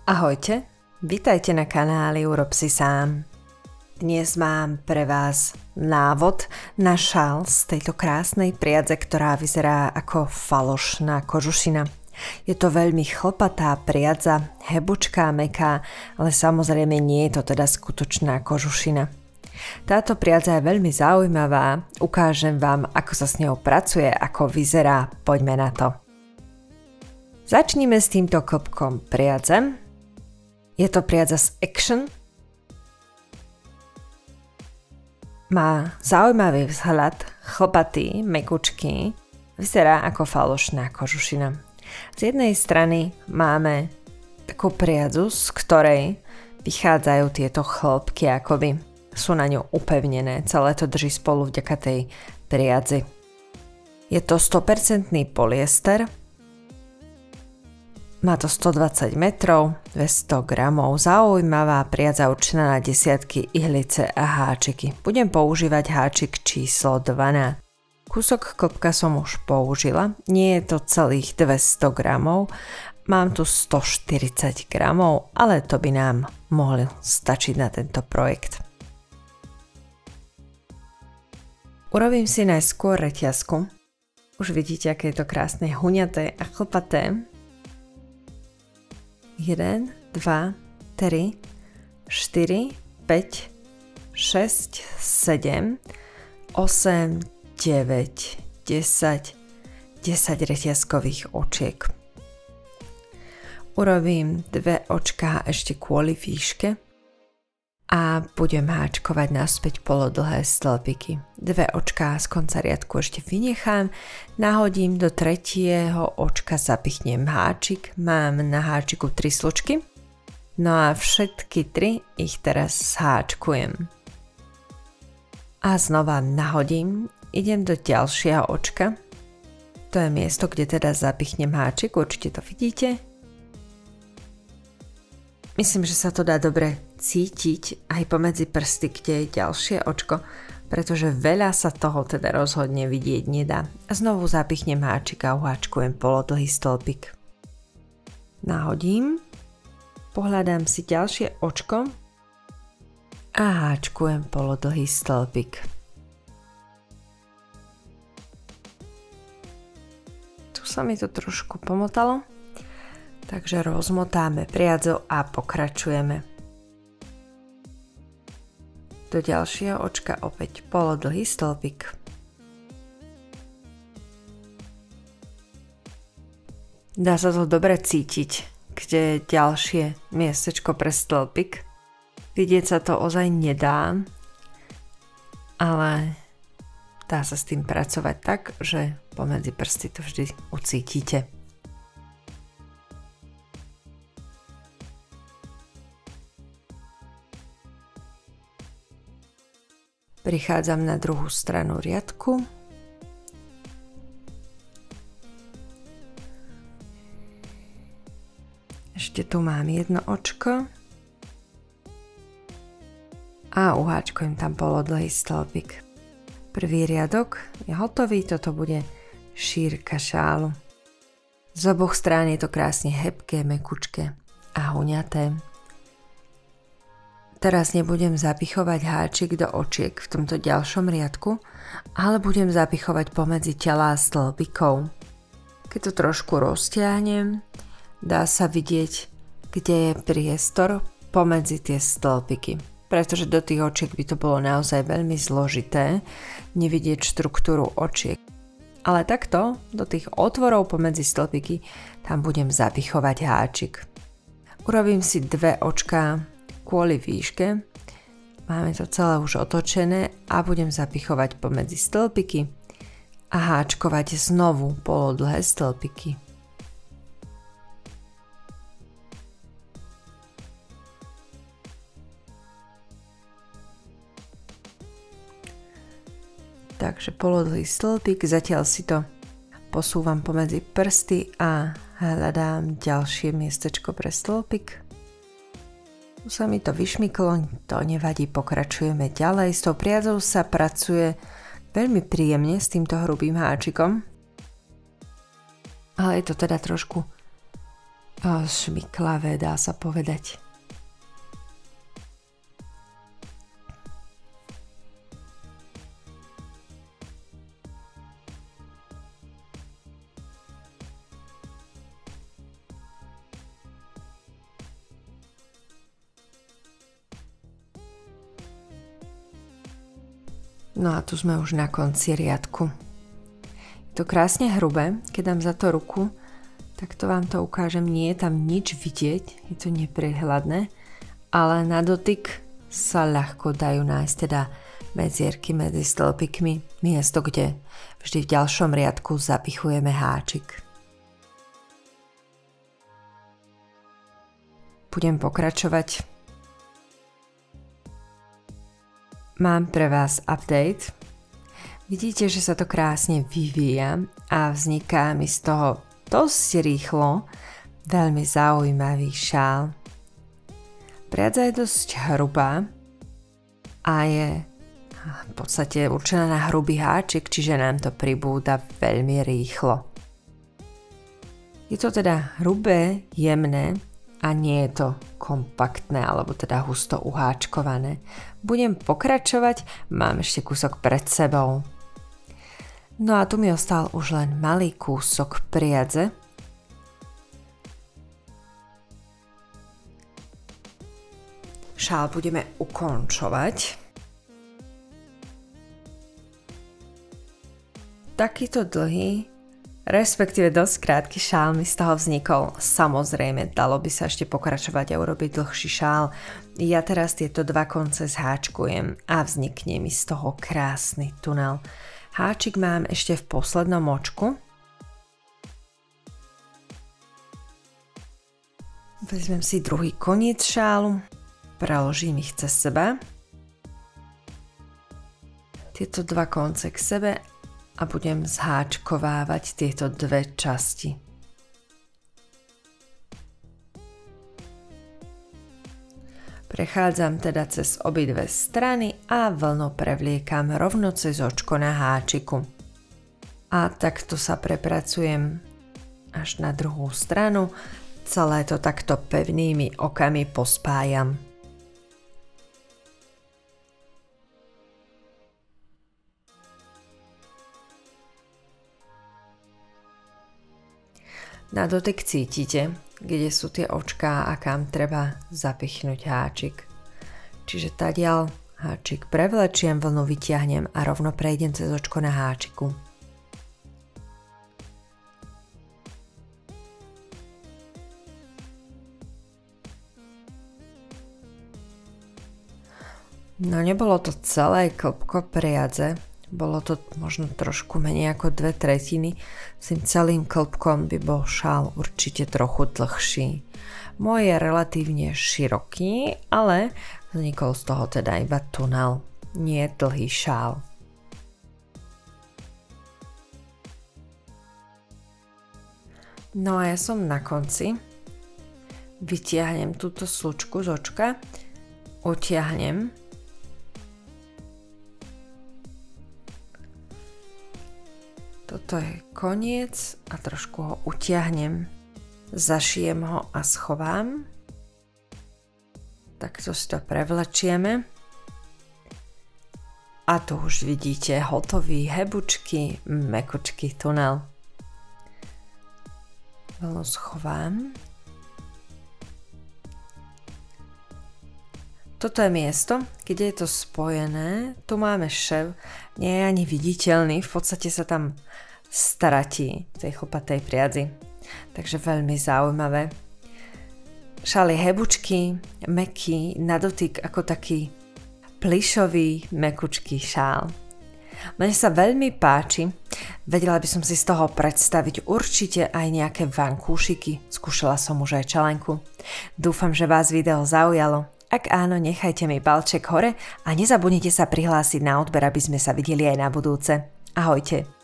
Ahojte, vítajte na kanáli Urob si sám. Dnes mám pre vás návod na šal z tejto krásnej priadze, ktorá vyzerá ako falošná kožušina. Je to veľmi chlpatá priadza, hebučká, mäkká, ale samozrejme nie je to teda skutočná kožušina. Táto priadza je veľmi zaujímavá, ukážem vám, ako sa s ňou pracuje, ako vyzerá, poďme na to. Začnime s týmto klpkom priadze. Je to priadza z Action. Má zaujímavý vzhľad, chlpatý, mäkučký, vyzerá ako falošná kožušina. Z jednej strany máme takú priadzu, z ktorej vychádzajú tieto chlpky, akoby sú na ňu upevnené, celé to drží spolu vďaka tej priadzi. Je to 100% polyester. Má to 120 metrov, 200 gramov, zaujímavá priadza určená na desiatky, ihlice a háčiky. Budem používať háčik číslo 12. Kúsok klpka som už použila, nie je to celých 200 gramov, mám tu 140 gramov, ale to by nám mohlo stačiť na tento projekt. Urobím si najskôr reťazku. Už vidíte, aké je to krásne huňaté a chlpaté. 1, 2, 3, 4, 5, 6, 7, 8, 9, 10 reťazkových očiek. Urobím 2 očká ešte kvôli výške a budem háčkovať naspäť polodlhé stĺpiky. 2 očká z konca riadku ešte vynechám, nahodím do 3. očka, zapichnem háčik, mám na háčiku 3 slučky, no a všetky 3 ich teraz zháčkujem. A znova nahodím, idem do ďalšieho očka, to je miesto, kde teda zapichnem háčik, určite to vidíte. Myslím, že sa to dá dobre cítiť aj pomedzi prsty, kde je ďalšie očko, pretože veľa sa toho teda rozhodne vidieť nedá. Znovu zapichnem háčik a uháčkujem polodlhý stĺpik. Nahodím, pohľadám si ďalšie očko a háčkujem polodlhý stĺpik. Tu sa mi to trošku pomotalo. Takže rozmotáme priadzu a pokračujeme. Do ďalšieho očka opäť polodlhý stĺpik. Dá sa to dobre cítiť, kde je ďalšie miestečko pre stĺpik. Vidieť sa to ozaj nedá, ale dá sa s tým pracovať tak, že pomedzi prsty to vždy ucítite. Prichádzam na druhú stranu riadku. Ešte tu mám jedno očko. A uháčkujem tam polodlhý stĺpik. Prvý riadok je hotový, toto bude šírka šálu. Z oboch strán je to krásne hebké, mäkučké a huňaté. Teraz nebudem zapichovať háčik do očiek v tomto ďalšom riadku, ale budem zapichovať pomedzi telá stĺpikov. Keď to trošku roztiahnem, dá sa vidieť, kde je priestor pomedzi tie stĺpiky. Pretože do tých očiek by to bolo naozaj veľmi zložité nevidieť štruktúru očiek. Ale takto, do tých otvorov pomedzi stĺpiky, tam budem zapichovať háčik. Urobím si 2 očká kvôli výške, máme to celé už otočené a budem zapichovať pomedzi stĺpiky a háčkovať znovu polodlhé stĺpiky. Takže polodlhý stĺpik, zatiaľ si to posúvam pomedzi prsty a hľadám ďalšie miestečko pre stĺpik. Tu sa mi to vyšmyklo, to nevadí, pokračujeme ďalej. S tou priadzou sa pracuje veľmi príjemne s týmto hrubým háčikom. Ale je to teda trošku šmiklavé, dá sa povedať. No a tu sme už na konci riadku. Je to krásne hrubé, keď dám za to ruku, tak to vám to ukážem, nie je tam nič vidieť, je to neprehľadné, ale na dotyk sa ľahko dajú nájsť teda medzierky medzi stĺpikmi, miesto, kde vždy v ďalšom riadku zapichujeme háčik. Budem pokračovať. Mám pre vás update. Vidíte, že sa to krásne vyvíja a vzniká mi z toho dosť rýchlo veľmi zaujímavý šál. Priadza je dosť hrubá a je v podstate určená na hrubý háčik, čiže nám to pribúda veľmi rýchlo. Je to teda hrubé, jemné a nie je to kompaktné alebo teda husto uháčkované. Budem pokračovať, mám ešte kúsok pred sebou. No a tu mi ostal už len malý kúsok priadze. Šál budeme ukončovať. Takýto dlhý, respektíve dosť krátky šál mi z toho vznikol. Samozrejme, dalo by sa ešte pokračovať a urobiť dlhší šál. Ja teraz tieto dva konce zháčkujem a vznikne mi z toho krásny tunel. Háčik mám ešte v poslednom očku. Vezmem si druhý koniec šálu, preložím ich cez seba. Tieto dva konce k sebe a budem zháčkovávať tieto dve časti. Prechádzam teda cez obidve strany a vlnu prevliekam rovno cez očko na háčiku. A takto sa prepracujem až na druhú stranu, celé to takto pevnými okami pospájam. Na dotyk cítite, kde sú tie očká a kam treba zapichnúť háčik. Čiže tadiaľ háčik prevlečiem, vlnu vyťahnem a rovno prejdem cez očko na háčiku. No nebolo to celé klbko priadze, bolo to možno trošku menej ako 2/3, s tým celým klbkom by bol šál určite trochu dlhší. Môj je relatívne široký, ale vznikol z toho teda iba tunel, nie dlhý šál. No a ja som na konci, vytiahnem túto slučku z očka, utiahnem. Toto je koniec a trošku ho utiahnem, zašijem ho a schovám. Takto si to prevlečieme. A tu už vidíte hotový hebučký, mekučký tunel. Vlnu schovám. Toto je miesto, kde je to spojené. Tu máme šev, nie je ani viditeľný, v podstate sa tam stratí v tej chlpatej priadzi. Takže veľmi zaujímavé. Šál je hebučký, mäkký, na dotyk ako taký plyšový, mekučký šál. Mne sa veľmi páči, vedela by som si z toho predstaviť určite aj nejaké vankúšiky, skúšala som už aj čelenku. Dúfam, že vás video zaujalo. Ak áno, nechajte mi palček hore a nezabudnite sa prihlásiť na odber, aby sme sa videli aj na budúce. Ahojte!